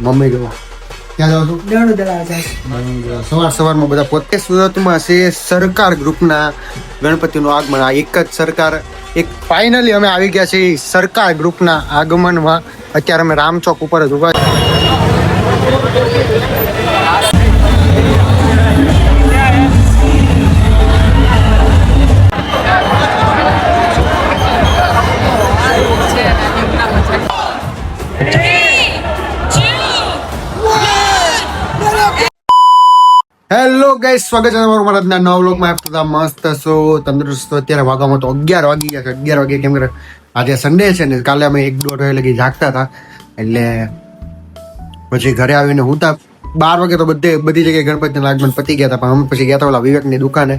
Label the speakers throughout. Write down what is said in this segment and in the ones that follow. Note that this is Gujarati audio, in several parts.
Speaker 1: મમ્મી જો ક્યાં જાવ છું? સવારમાં બધા પોતે સુરતમાં છે સરકાર ગ્રુપના ગણપતિનું આગમન. આ એક જ સરકાર એક ફાઇનલી અમે આવી ગયા છીએ સરકાર ગ્રુપના આગમનમાં. અત્યારે અમે રામચોક ઉપર જ ઉભા હેલો ગાઈસ, સ્વાગત છે તમારું મારા આજના નવા વ્લોગમાં. આપતા મસ્ત છો, તંદુરસ્ત. અત્યારે વાગવામાં તો 11 વાગી ગયા છે. 11 વાગે કેમ કે આજે સન્ડે છે ને, કાલે અમે 1-1.5 વાગે લગી જાગતા હતા. એટલે પછી ઘરે આવીને હુંતા 12 વાગે તો બધી જગ્યાએ ગણપતિના આગમન પતી ગયા હતા. પણ અમે પછી ગયા હતા ઓલા વિવેકની દુકાને,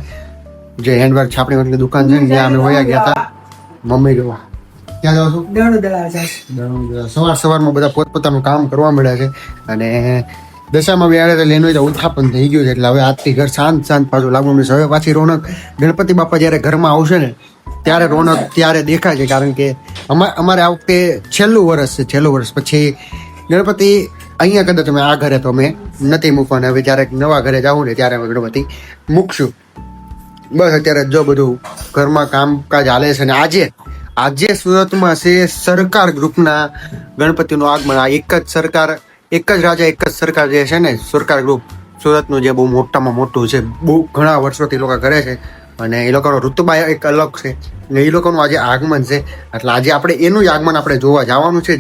Speaker 1: જે હેન્ડવર્ક છાપણી વર્કની દુકાન છે ને, ત્યાં અમે વયા ગયા હતા. મમ્મી જો ક્યાં જાવ છું? સવારમાં બધા પોતપોતાનું કામ કરવા મળ્યા છે. અને દશામાં વ્યાળે તો લેનો ઉત્થાપન થઈ ગયું છે. એટલે હવે આજથી ઘર શાંત પાછું લાગવું મળશે. હવે પાછી રોનક ગણપતિ બાપા જ્યારે ઘરમાં આવશે ને, ત્યારે રોનક ત્યારે દેખાય છે. કારણ કે અમારે આ વખતે છેલ્લું વર્ષ પછી ગણપતિ અહીંયા કદાચ અમે આ ઘરે તો અમે નથી મૂકવાના. હવે જ્યારે નવા ઘરે જવું ને ત્યારે અમે ગણપતિ મૂકશું. બસ અત્યારે જો બધું ઘરમાં કામકાજ હાલે છે. અને આજે સુરતમાં છે સરકાર ગ્રુપના ગણપતિનું આગમન. આ એક જ રાજા એક જ સરકાર જે છે ને, સરકાર ગ્રુપ સુરતનું જે બહુ મોટામાં મોટું છે, બહુ ઘણા વર્ષોથી લોકો કરે છે. અને એ લોકોનો રુતબા એક અલગ છે. ને એ લોકોનું આજે આગમન છે. એટલે આજે આપણે એનું જ આગમન આપણે જોવા જવાનું છે.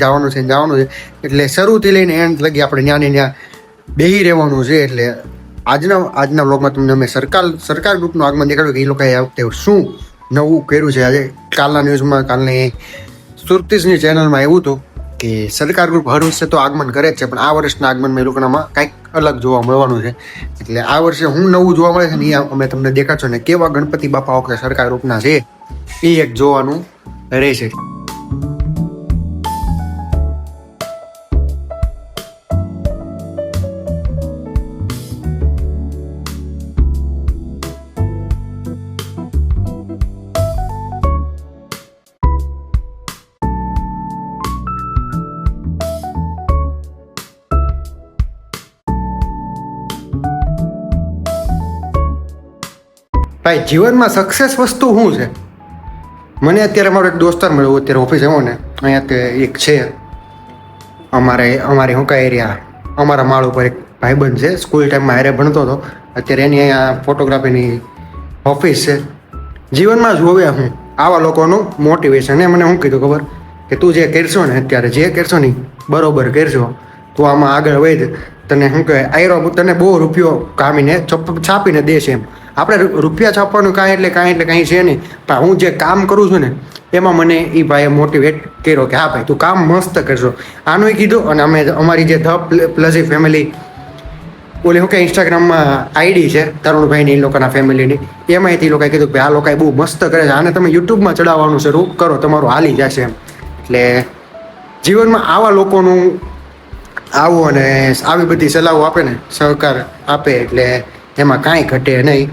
Speaker 1: એટલે શરૂથી લઈને એન્ડ લગી આપણે ત્યાં બેહી રહેવાનું છે. એટલે આજના વ્લોગમાં તમને અમે સરકાર ગ્રુપનું આગમન દેખાડ્યું કે એ લોકોએ આ વખતે શું નવું કર્યું છે. આજે કાલના ન્યૂઝમાં, કાલની સુરતીસની ચેનલમાં એવું હતું કે સરકાર ગ્રુપ હર વર્ષે તો આગમન કરે જ છે, પણ આ વર્ષના આગમનમાં એ લોકોનામાં કંઈક અલગ જોવા મળવાનું છે. એટલે આ વર્ષે હું નવું જોવા મળે છે ને, એ અમે તમને દેખાડશો. ને કેવા ગણપતિ બાપા વખતે સરકાર ગ્રુપના છે એ એક જોવાનું રહેશે. ભાઈ, જીવનમાં સક્સેસ વસ્તુ શું છે? મને અત્યારે મારો એક દોસ્તાર મળ્યો. અત્યારે ઓફિસ આવ્યો ને, અહીંયા એક છે અમારી હુંકા એરિયા, અમારા માળ ઉપર એક ભાઈબંધ છે. સ્કૂલ ટાઈમમાં હારે ભણતો હતો. અત્યારે એની અહીંયા ફોટોગ્રાફીની ઓફિસ છે. જીવનમાં જોવે હું આવા લોકોનું મોટિવેશન. એ મને શું કીધું ખબર? કે તું જે કરશો ને, અત્યારે જે કરશો ને બરોબર કરશો, તું આમાં આગળ વધ. તને શું કહેવાય, આયરો તને બહુ રૂપિયો કામીને છાપીને દેશે. એમ આપણે રૂપિયા છાપવાનું કાંઈ એટલે કાંઈ છે નહીં. પણ હું જે કામ કરું છું ને, એમાં મને એ ભાઈએ મોટિવેટ કર્યો કે હા ભાઈ, તું કામ મસ્ત કરશો. આનું કીધું. અને અમે અમારી જે ધ પ્લઝી ફેમિલી ઓલી શું કે ઇન્સ્ટાગ્રામમાં આઈડી છે તરુણભાઈની, એ લોકોના ફેમિલીની, એમાંયથી લોકોએ કીધું કે આ લોકોએ બહુ મસ્ત કરે છે, આને તમે યુટ્યુબમાં ચડાવવાનું શરૂ કરો, તમારું હાલી જશે એમ. એટલે જીવનમાં આવા લોકોનું આવું અને આવી બધી સલાહો આપે ને, સહકાર આપે, એટલે એમાં કાંઈ ઘટે નહીં.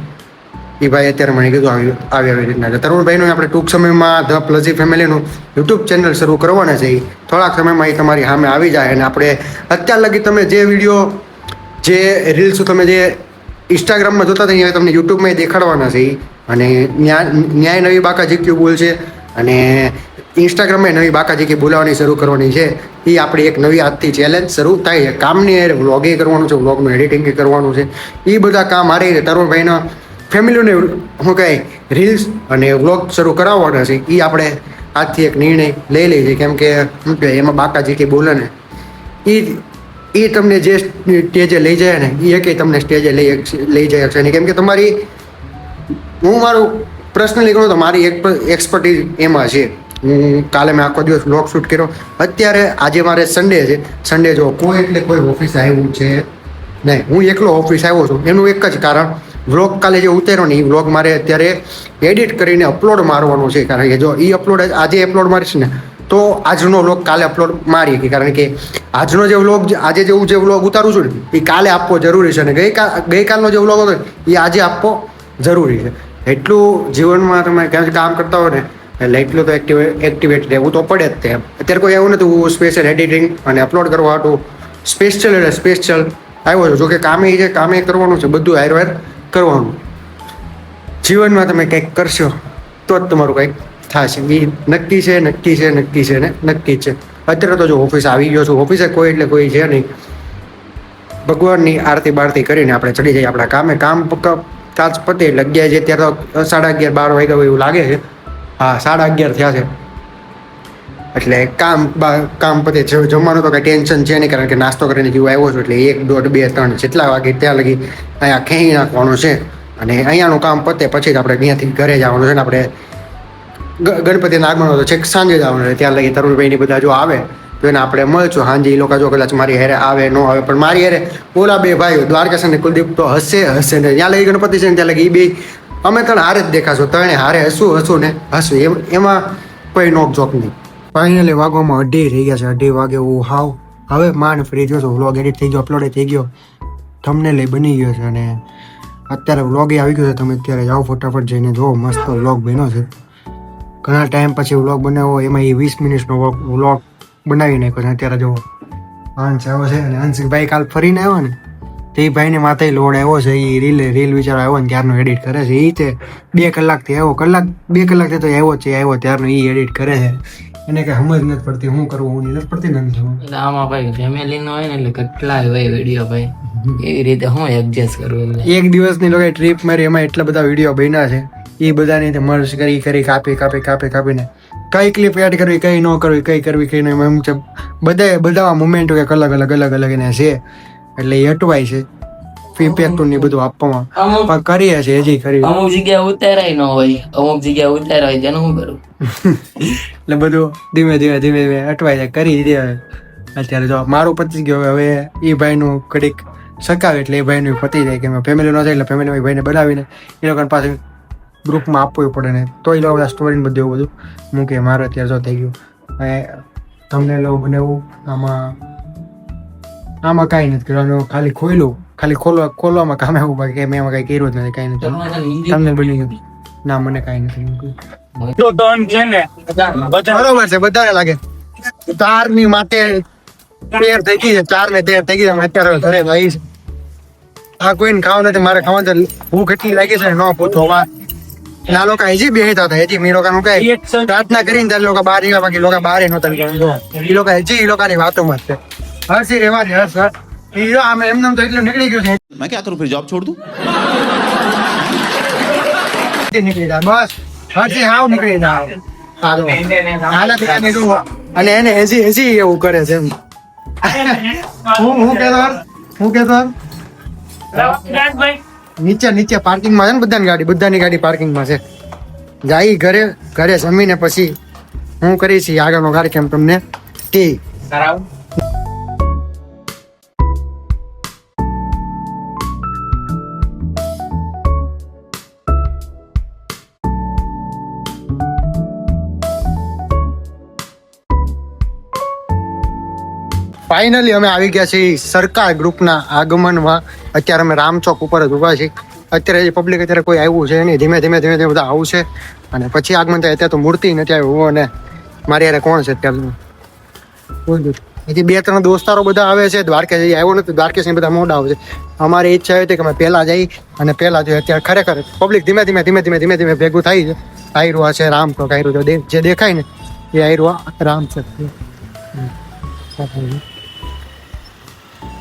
Speaker 1: એ ભાઈ અત્યારે મને કીધું આવી રીતના. તરુણભાઈનું આપણે ટૂંક સમયમાં ધ પ્લઝી ફેમિલીનું યુટ્યુબ ચેનલ શરૂ કરવાના છે. થોડાક સમયમાં એ તમારી સામે આવી જાય. અને આપણે અત્યાર લગી તમે જે વિડીયો, જે રીલ્સ તમે જે ઇન્સ્ટાગ્રામમાં જોતા હતા, અહીંયા તમને યુટ્યુબમાં દેખાડવાના છે. અને ન્યાય નવી બાકા જીક્યુ બોલ છે. અને ઇન્સ્ટાગ્રામમાં નવી બાકા જીકી બોલાવવાની શરૂ કરવાની છે. એ આપણી એક નવી આજથી ચેલેન્જ શરૂ થાય છે. કામની વ્લોગે કરવાનું છે, વ્લોગનું એડિટિંગ કરવાનું છે. એ બધા કામ હારે તરુણભાઈના ફેમિલીને શું કહે રીલ્સ અને વ્લોગ શરૂ કરાવવાના છે. એ આપણે આજથી એક નિર્ણય લઈ લઈએ છીએ. કેમ કે શું કહે એમાં બાકા જીકી બોલે ને, એ તમને જે સ્ટેજે લઈ જાય ને, એ કંઈ તમને સ્ટેજે લઈ જાય છે નહીં. કેમ કે હું મારું પર્સનલી કહું તો મારી એક્સપર્ટીઝ એમાં છે. હું કાલે મેં આખો દિવસ વ્લોગ શૂટ કર્યો. અત્યારે આજે મારે સન્ડે છે. સન્ડે જો કોઈ ઓફિસ આવ્યું છે નહીં, હું એકલો ઓફિસ આવ્યો છું. એનું એક જ કારણ, વ્લોગ કાલે જે ઉતાર્યો ને, એ વ્લોગ મારે અત્યારે એડિટ કરીને અપલોડ મારવાનું છે. કારણ કે જો એ આજે અપલોડ મારીશ ને, તો આજનો વ્લોગ કાલે અપલોડ મારીએ. કારણ કે આજનો જે વ્લોગ, આજે જે વ્લોગ ઉતારું છું ને, એ કાલે આપવો જરૂરી છે. અને ગઈકાલનો જે વ્લોગ હતો એ આજે આપવો જરૂરી છે. એટલું જીવનમાં તમે ક્યાંક કામ કરતા હોય ને, એટલે એટલું તો એક્ટિવેટ રહેવું તો પડે જ તે. અત્યારે કોઈ એવું નથી હું સ્પેશિયલ એડિટિંગ અને અપલોડ કરવા હતું સ્પેશિયલ એટલે સ્પેશિયલ આવ્યો છું. જોકે કામે છે, કામે કરવાનું છે, બધું હાર કરવાનું. જીવનમાં તમે કંઈક કરશો તો જ તમારું કંઈક થશે. એ નક્કી છે, નક્કી છે, નક્કી છે ને નક્કી છે. અત્યારે તો જો ઓફિસ આવી ગયો છું, ઓફિસે કોઈ એટલે કોઈ છે નહીં. ભગવાનની આરતી બારતી કરીને આપણે ચડી જઈએ આપણા કામે. કામ તાજ પતે એટલે 11 છે, ત્યારે તો 11:30 12 વાગ્યા હોય એવું લાગે છે. હા, 11:30 થયા છે. એટલે કામ પતે જમવાનું તો કઈ ટેન્શન છે નહીં, કારણ કે નાસ્તો કરીને જેવું આવ્યો છું એટલે 1, 1:30, 2, 3 જેટલા વાગે ત્યાં લગી અહીંયા ખેંચી નાખવાનું છે. અને અહીંયાનું કામ પતે પછી જ આપણે અહીંયાથી ઘરે જવાનું છે ને આપણે ગણપતિના આગમન તો છેક સાંજે જવાનું છે. ત્યાં લગી તરુણભાઈની બધા જો આવે તો એને આપણે મળશું સાંજે. એ લોકો જો કદાચ મારી હારે આવે ન આવે, પણ મારી હારે ઓલા બે ભાઈઓ દ્વારકેશ અને કુલદીપ તો હશે ને. ત્યાં લગી ગણપતિ છે ને ત્યાં લગી એ બે અમે ત્રણ હારે જ દેખાશો. ત્રણે હારે હસું ને હસું. એમાં કોઈ નોક જોક નહીં. ફાઇનલી વાગવામાં 2:30 થઈ ગયા છે. 2:30 વાગે હું હાવ હવે માંડ ફ્રી થયો છું. વ્લોગ એડિટ થઈ ગયો, અપલોડ થઈ ગયો, થંબનેલ બની ગયો છે અને અત્યારે વ્લોગ આવી ગયો છે. તમે અત્યારે જાઓ ફટાફટ જઈને જો, મસ્ત વ્લોગ બન્યો છે. ઘણા ટાઈમ પછી વ્લોગ બનાવ્યો, એમાં એ 20 મિનિટનો વ્લોગ બનાવી નાખ્યો છે. અત્યારે જો અંશ આવ્યો છે અને અંશભાઈ કાલ ફરીને આવ્યો ને તે ભાઈને માથે લોડ આવ્યો છે. એ રીલ વિચારો આવ્યો ને ત્યારનો એડિટ કરે છે. એ તે 2 કલાકથી આવ્યો, 2 કલાકથી તો આવ્યો ત્યારનો એ એડિટ કરે છે. એને કઈ સમજ નથી પડતી, શું કરવું હું નથી પડતી નથી.
Speaker 2: એટલે આમાં ભાઈ ફેમિલી નો હોય ને એટલે કેટલાય ભાઈ વિડીયો ભાઈ એવી રીતે હું એડજસ્ટ કરું.
Speaker 1: એક દિવસની લોકો ટ્રીપ મારી, એમાં એટલા બધા વિડીયો બન્યા છે. એ બધાની મર્જ કરી કાપીને કઈ ક્લિપ એડ કરવી, કઈ ન કરવી, કઈ કરવી, કઈ નહીં, એમ છે બધા મુમેન્ટો કંઈક અલગ એને છે. એટલે એ હટવાય છે ફીડબેક ને બધું આપવામાં, પણ કરીએ છીએ હજી કરી.
Speaker 2: અમુક જગ્યાએ ઉતારાય ન હોય, અમુક જગ્યાએ ઉતારાય હોય તેનું શું કરું?
Speaker 1: એટલે બધું ધીમે હટવાય જાય, કરી દે. અત્યારે જો મારું પતી ગયો, હવે એ ભાઈનું કડીક સકાવે એટલે એ ભાઈનું પતી જાય. કે ફેમિલી ન થાય એટલે ફેમિલી ભાઈને બનાવીને એ લોકોને પાસે ગ્રુપમાં આપવું પડે ને તો એ લોકો બધા સ્ટોરી બધું એવું બધું મૂકે. મારે અત્યારે જો થઈ ગયું તમને લોકો બનાવવું. આમાં કાંઈ નથી કરવાનું, ખાલી ખોલવામાં કામ આવું, બાકી મેં એમાં કાંઈ કર્યું જ નથી, કાંઈ નથી. તમને બની ગયું ના, મને કાંઈ નથી. બરોબર છે, બધાને લાગે 4 ની માટે 13 થઈ ગઈ છે, 4 ને 13 થઈ ગઈ છે. અત્યારે ઘરે ભાઈ છે. આ કોઈને ખાવા નથી, મારે ખાવા ભૂખ એટલી લાગી છે ન પૂછો. આ લોકો હજી બેસતા હતા, હજી મેં લોકોનું કઈ પ્રાર્થના કરીને ત્યારે લોકો બહાર નીકળ્યા, બાકી લોકો બહાર નહોતા નીકળ્યા. એ લોકો હજી એ લોકોની વાતોમાં છે. હર્ષી રેવા દે, હર્ષ આમ એમને તો એટલું નીકળી ગયું છે.
Speaker 3: मैं क्या करूं फिर, जॉब छोड़ दूं?
Speaker 1: નીકળી જાય બસ. હર્ષી હાવ નીકળી જાય. અને એને હજી એવું કરે છે. હું કેતો નીચે પાર્કિંગમાં છે ને બધાની ગાડી પાર્કિંગમાં છે. જાય ઘરે જમીને પછી હું કરીશ આગળનો કાર્યક્રમ તમને તે ફાઇનલી અમે આવી ગયા છીએ સરકાર ગ્રુપના આગમનમાં. અત્યારે અમે રામચોક ઉપર જ ઉભા છીએ. અત્યારે પબ્લિક અત્યારે કોઈ આવ્યું છે નહીં, ધીમે ધીમે બધા આવશે અને પછી આગમન થાય. અત્યારે તો મૂર્તિ નથી આવ્યું અને મારી યારે કોણ છે અત્યારે? હજી 2-3 દોસ્તારો બધા આવે છે. દ્વારકેશ આવ્યો નથી, દ્વારકેશ બધા મોડા આવે છે. અમારી ઈચ્છા હતી કે અમે પહેલા જઈ અને પહેલા જોઈએ. અત્યારે ખરેખર પબ્લિક ધીમે ધીમે ભેગું થાય છે. આયરું છે રામચોક, આયરું જે દેખાય ને એ આયરું રામચોક.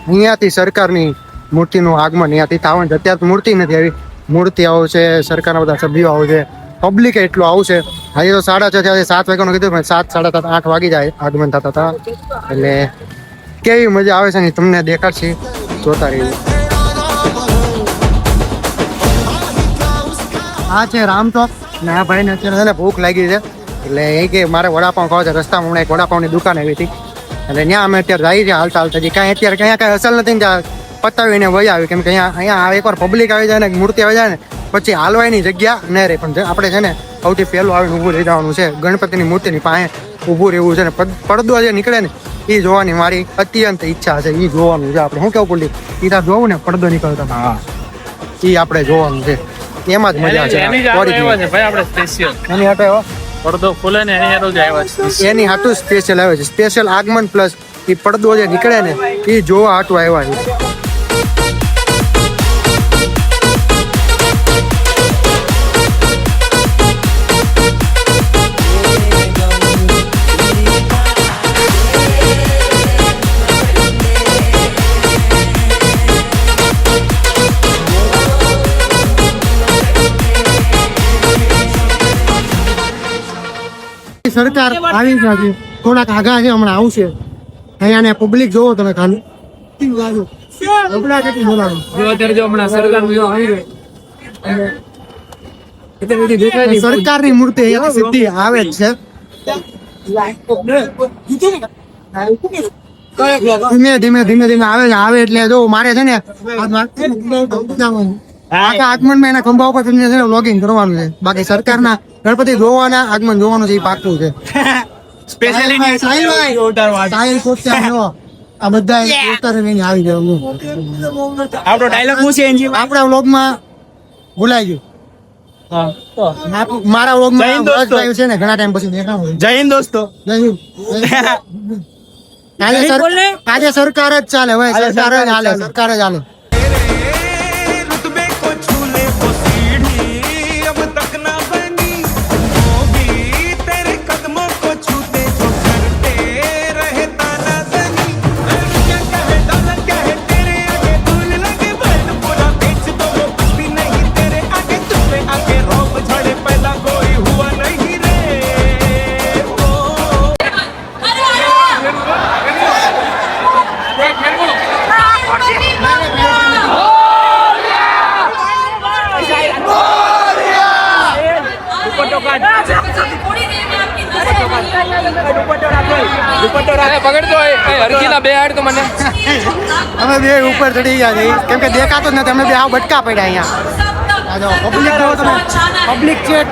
Speaker 1: અહીંયાથી સરકારની મૂર્તિનું આગમન અહીંયાથી થવાનું છે. અત્યારે મૂર્તિ નથી આવી, મૂર્તિ આવશે, સરકારના બધા સભ્યો આવશે, પબ્લિક એટલું આવશે. હજી તો 6:30 થયા, 7 વાગ્યાનું કીધું પણ 7, 7:30, 8 વાગી જાય આગમન થતા. એટલે કેવી મજા આવે છે ને તમને દેખાડશે, જોતા રહીએ. આ છે રામચોક ને આ ભાઈને અત્યારે ભૂખ લાગી છે એટલે એ કે મારે વડાપાઉં ખાવા છે. રસ્તામાં હમણાં એક વડાપાઉંની દુકાન આવી હતી એટલે ત્યાં અમે અત્યારે જઈએ છીએ હાલતા કાંઈ અત્યારે કાંઈ અસલ નથી ને ત્યાં પતાવીને વહી આવી. કેમ કે અહીંયા એકવાર પબ્લિક આવી જાય ને મૂર્તિ આવી જાય ને પછી હાલવાની જગ્યા ન રહે. પણ આપણે છે ને સૌથી પહેલું આવીને ઊભું રહી જવાનું છે. ગણપતિની મૂર્તિની પાસે ઊભું રહેવું છે ને પડદો જે નીકળે ને એ જોવાની મારી અત્યંત ઈચ્છા છે. એ જોવાનું છે આપણે. શું કેવું પડી એ ત્યાં જોવું ને પડદો નીકળતો એ આપણે જોવાનું છે. એમાં જ મજા છે. એની હાટે
Speaker 4: પડદો ખોલે ને એની હાટું જ આવ્યા છે.
Speaker 1: એની હાટું સ્પેશિયલ આવે છે. સ્પેશિયલ આગમન પ્લસ એ પડદો જે નીકળે ને એ જોવા હાટું આવ્યા છે. સરકાર આવી છે, થોડાક આગા છે, હમણાં આવશે. અહીંયા પબ્લિક જોવો તમે ખાલી સરકારની મૂર્તિ સીધી આવે જ છે. ધીમે ધીમે આવે એટલે જો મારે છે ને આગમનમાં એના ખંભા ઉપર છે લોગિંગ કરવાનું છે. બાકી સરકારના ગણપતિ જોવાના આગમન જોવાનું છે એ પાકું છે. આ બધા આવી ગયું.
Speaker 3: આપણો ડાયલોગ શું છે?
Speaker 1: આપણા વ્લોગમાં ભૂલાઈ ગયું. મારા વ્લોગમાં છે ને ઘણા ટાઈમ પછી દેખાવું.
Speaker 3: જય હિન્દ દોસ્તો.
Speaker 1: આજે સરકાર જ ચાલે, હવે સરકાર જ હાલે, સરકાર જ હાલે. અમે બે ઉપર ચડી ગયા છીએ કેમ કે દેખાતો જ નથી. અમે બે આવ બટકા પડ્યા અહીંયા. પબ્લિક જો તમે, પબ્લિક ચેક.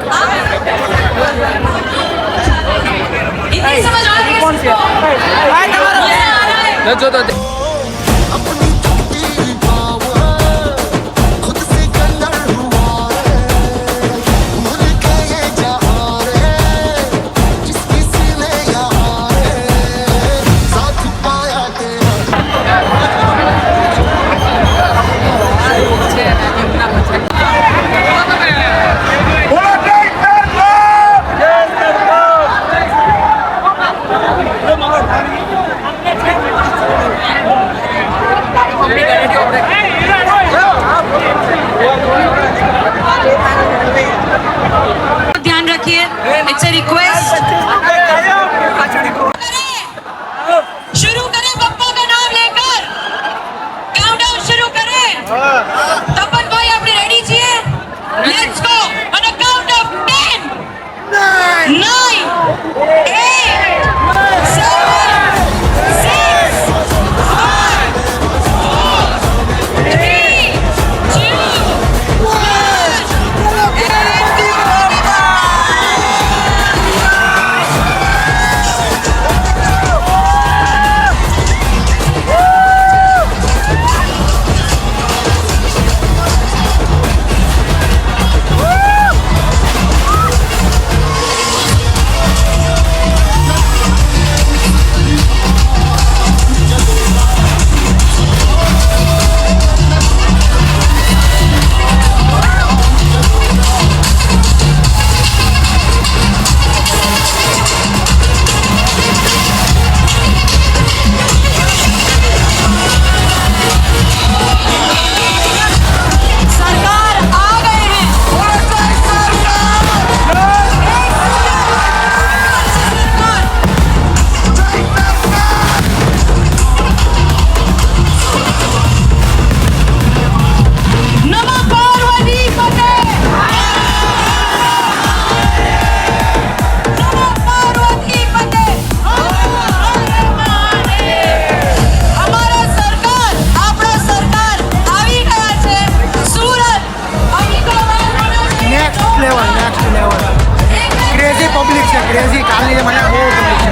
Speaker 4: ध्यान रखिए, इट्स अ रिक्वेस्ट. शुरू करें पप्पा का नाम लेकर. काउंटडाउन शुरू करें. तपन भाई आपने रेडी છીએ? Let's go on a count of 10 9 8 7 6 5 4 3 2 सरकार आ गए हैं. नमः पार्वती पते. नमः पार्वती पते. हमारा सरकार, આપણા સરકાર આવી ગયા છે Surat.
Speaker 1: Next level, next level. Crazy public છે, ક્રેઝી. કાલની મને બહુ પબ્લિક છે.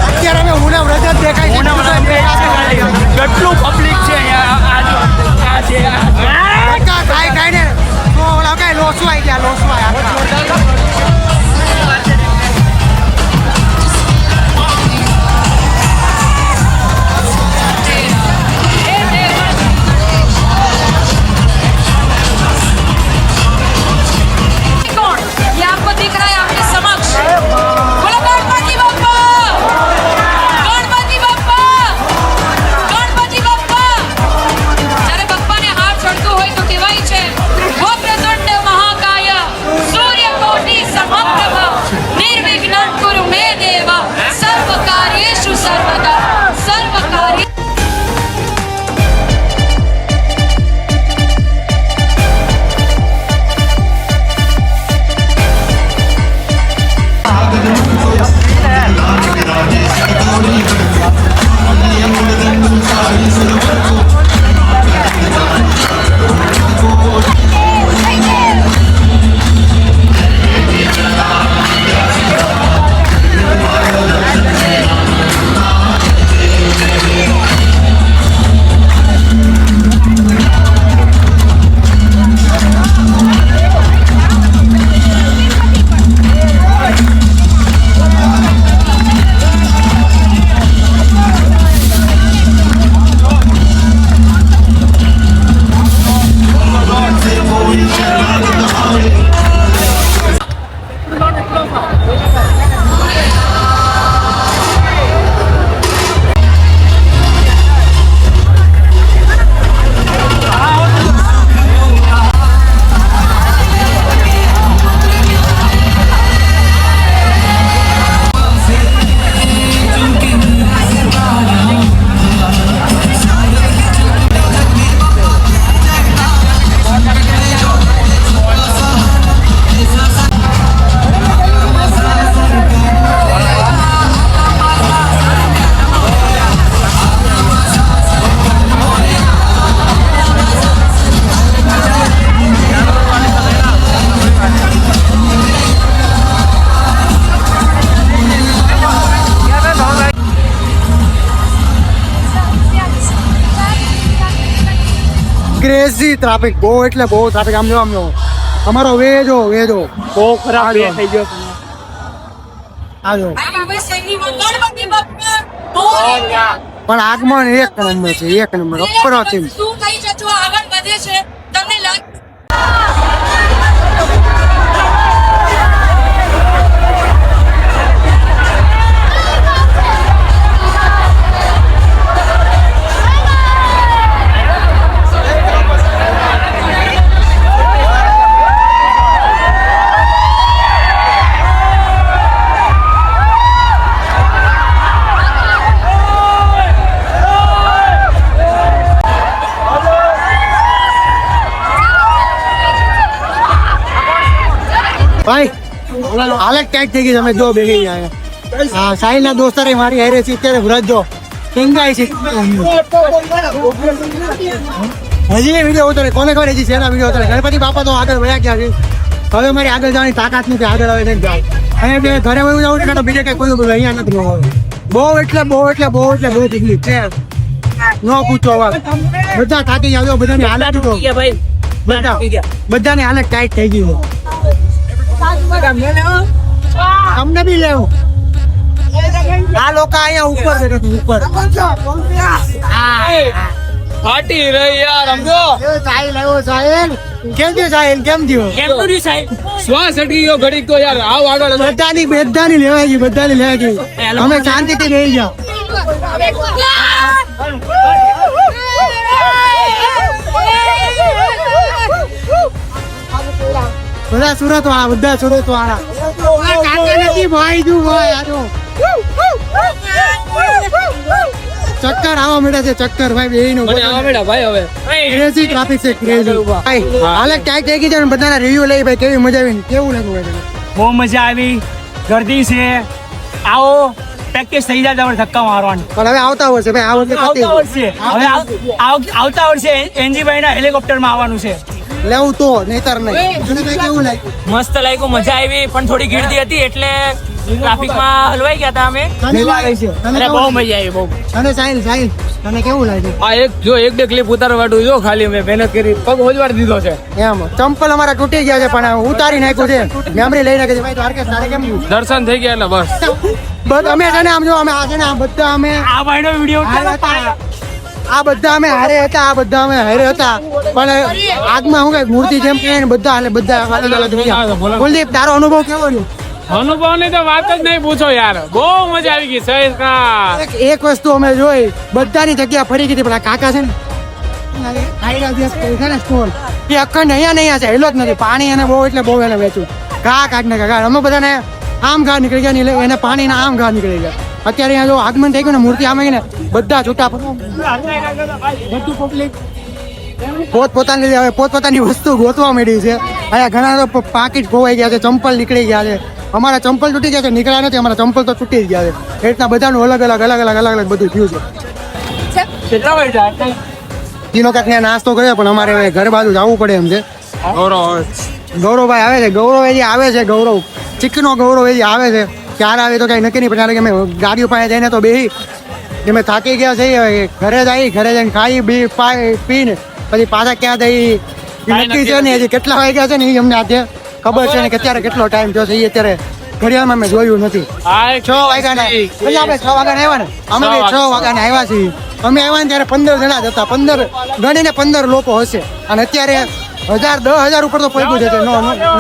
Speaker 1: અત્યારે અમે ઉના વ્રત જ દેખાય છે.
Speaker 3: કેટલું પબ્લિક છે
Speaker 1: ખાઈ ને ઓલા કઈ લોસું આવી ગયા, લોસું આવ્યા. ક્રેઝી ટ્રાફિક, બહુ એટલે બહુ ટ્રાફિક. આમ જો અમારો વેજો
Speaker 3: બહુ ખરાબ વે થઈ ગયો
Speaker 1: આજો
Speaker 4: હવે સૈની ગણપતિ બાપ્પા મોરયા.
Speaker 1: પણ આગમન એક નંબર છે, એક નંબર અપ્રતિમ.
Speaker 4: શું થઈ જજો આગળ વધે છે તમને લાગે
Speaker 1: ભાઈ હાલત ટાઈટ થઈ ગઈ. તમે જો બેસી ગયા હા સાહિલ ના દોસ્તારે મારી હારે છે અત્યારે વ્રત જો કેંગાય છે. હજી વિડીયો ઉતરે કોને ખબર હજી શેના વિડીયો ઉતરે. ગણપતિ બાપા તો આગળ વયા ગયા છે. હવે મારી આગળ જવાની તાકાત નથી. આગળ આવે નહીં જાય અહીંયા બે ઘરે વયું જવું છે તો બીજે કઈ કોઈ અહીંયા નથી હોવું. બહુ એટલે બહુ તકલીફ છે. ન પૂછો વાત. બધા થાકી જાવ. બધાની હાલત તો બધાની હાલત ટાઈટ થઈ ગઈ છે. અમને બી લેવું. આ લોકો અહીંયા ઉપર બેઠો છે, ઉપર
Speaker 3: ફાટી રહી યાર સમજો
Speaker 1: સાહિલ આવ્યો. સાહિલ કેમ થયું? સાહિલ કેમ થયું?
Speaker 3: શ્વાસ અટકી ગયો ઘડીક તો યાર આવ આગળ
Speaker 1: બધાની લેવાઈ ગઈ, બધાની લેવાઈ ગઈ. અમે શાંતિથી રહી જાઓ. બધા સુરત વાળા નથી ભાઈ તું ભાઈ આજો ચક્કર આવવા મળ્યા છે. ચક્કર ભાઈ બેયનો
Speaker 3: મને આવા મેડા ભાઈ હવે
Speaker 1: ક્રેઝી ટ્રાફિક છે, ક્રેઝી. ભાઈ હાલત ટાઈટ થઈ ગઈ છે. બધાના રિવ્યુ લઈ ભાઈ કેવી મજા આવી, કેવું લાગ્યું ભાઈ તને?
Speaker 3: બહુ મજા આવી. ગર્દી છે. આવો પ્રેક્ટિસ થઈ જાય તમારે ધક્કા મારવાની.
Speaker 1: પણ હવે આવતા વર્ષે ભાઈ આ વખતે
Speaker 3: આવતા વર્ષે આવતા વર્ષે એનજીભાઈ ના હેલિકોપ્ટર માં આવવાનું છે.
Speaker 1: લેવું તો નહીતર નહીં. તને ભાઈ કેવું લાગ્યું?
Speaker 2: મસ્ત લાગ્યું, મજા આવી, પણ થોડી ગીરદી હતી એટલે ટ્રાફિકમાં હલવાઈ ગયા હતા અમે.
Speaker 1: તને લાગે છે? તને
Speaker 2: અરે
Speaker 1: કેવું
Speaker 2: બહુ
Speaker 1: લાગ્યું?
Speaker 2: મજા આવી, બહુ.
Speaker 1: અને સાહિલ તને કેવું લાગ્યું?
Speaker 3: આ એક બે ક્લિપ ઉતારવાડું જો ખાલી મેં મહેનત કરી પગ હોજવાડી દીધો છે.
Speaker 1: એમ ચંપલ અમારા તૂટી ગયા છે પણ ઉતારી નાખ્યું છે. મેમરી લઈ નાખી છે. ભાઈ દ્વારકેશ તારે કેમ થયું?
Speaker 3: દર્શન થઈ ગયા એટલે બસ.
Speaker 1: બસ અમે છે ને આમ જો અમે આ છે ને આ બધા અમે
Speaker 3: આ ભાઈનો વિડીયો
Speaker 1: હારે હતા. આ બધા અમે હારે હતા. પણ આગમાં હું કઈ મૂર્તિ જેમ કે ને બધા અલગ અલગ રહ્યા. કુલદીપ તારો અનુભવ કેવો રહ્યો?
Speaker 3: અનુભવ ની તો વાત જ નહીં પૂછો યાર. બહુ મજા આવી ગઈ સહેજ.
Speaker 1: એક વસ્તુ અમે જોઈ, બધાની જગ્યા ફરી ગઈ હતી. પણ આ કાકા છે ને સ્ટોલ એ અખંડ અહીંયા છે, હેલો જ નથી. પાણી એને બહુ એટલે બહુ એને વેચું ઘા કાઢ ને ઘા. અમે બધાને આમ ઘા નીકળી ગયા ને એને પાણીના આમ ઘા નીકળી ગયા. અત્યારે અહીંયા જો આગમન થઈ ગયું ને મૂર્તિ આમ ને બધા છૂટા બધું પબ્લિક પોતપોતાની વસ્તુ ગોતવા માંડી છે. અહીંયા ઘણા તો પાકીટ ખોવાઈ ગયા છે, ચંપલ નીકળી ગયા છે. અમારા ચંપલ તૂટી ગયા છે, નીકળ્યા નથી. અમારા ચંપલ તો તૂટી જ ગયા છે. એ રીતના બધાનું અલગ અલગ બધું થયું છે.
Speaker 3: કેટલા વાગ્યા?
Speaker 1: તીનો કાંક ત્યાં નાસ્તો કર્યો પણ અમારે હવે ઘર બાજુ જવું પડે એમ છે. ગૌરવભાઈ આવે છે. ગૌરવ ચીકનો ગૌરવ આવે છે. ક્યારે આવે તો કઈ નક્કી નહીં. પણ અમે ગાડીઓ પાસે જઈને તો બેસી અમે થાકી ગયા છે. ઘરે જઈને ખાઈ પીને પછી પાછા ક્યાં જઈ નક્કી છે ને. હજી કેટલા વાગ્યા છે ને એ અમને આજે ખબર છે ને કે અત્યારે કેટલો ટાઈમ થયો છે એ અત્યારે ઘડિયાળમાં મેં જોયું નથી. 6 વાગ્યાના પછી આપણે 6 વાગ્યાના આવ્યા ને. અમે 6 વાગ્યાના આવ્યા છીએ. અમે આવ્યા ને ત્યારે 15 જણા જ હતા. 15 ગણીને 15 લોકો હશે. અને અત્યારે 10,000 ઉપર તો પહોંચ્યું છે.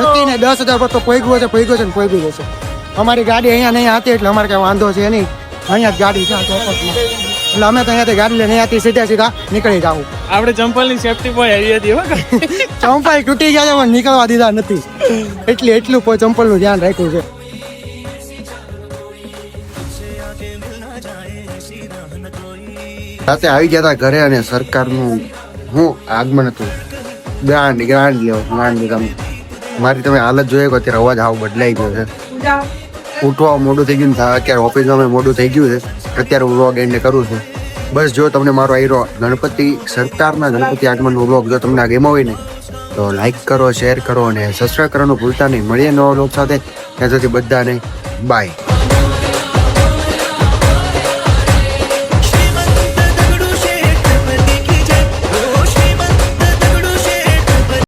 Speaker 1: નક્કી ને 10,000 ઉપર તો પહોંચ્યું છે. અમારી ગાડી અહીંયા નહીં હતી એટલે અમારે કઈ વાંધો છે નહીં. અહીંયા જ ગાડી છે ચોક્કસમાં. એટલે અમે તો અહીંયાથી ગાડી લઈને અહીંયાથી સીધા નીકળી જાવ.
Speaker 3: આપણે ચંપલ ની સેફટી બોય આવી હતી.
Speaker 1: ચંપલ તૂટી ગયા છે પણ નીકળવા દીધા નથી. એટલું ચંપલ નું ધ્યાન રાખ્યું છે. રાતે આવી ગયા હતા ઘરે અને સરકારનું હું આગમન હતું. ગાંડ તમે મારી તમે હાલત જોઈએ કે અત્યારે અવાજ આવો બદલાઈ ગયો છે. ઉઠવા મોડું થઈ ગયું. અત્યારે ઓફિસમાં મોડું થઈ ગયું છે. અત્યારે વ્લોગ એન્ડ કરું છું. બસ જો તમને મારો આયરો સરકારના ગણપતિ આગમનનો વ્લોગ જો તમને આ ગેમ હોય ને તો લાઈક કરો, શેર કરો અને સબસ્ક્રાઈબ કરવાનું ભૂલતા નહીં. મળીએ નવા વ્લોગ સાથે. ત્યાં સુધી બધાને બાય.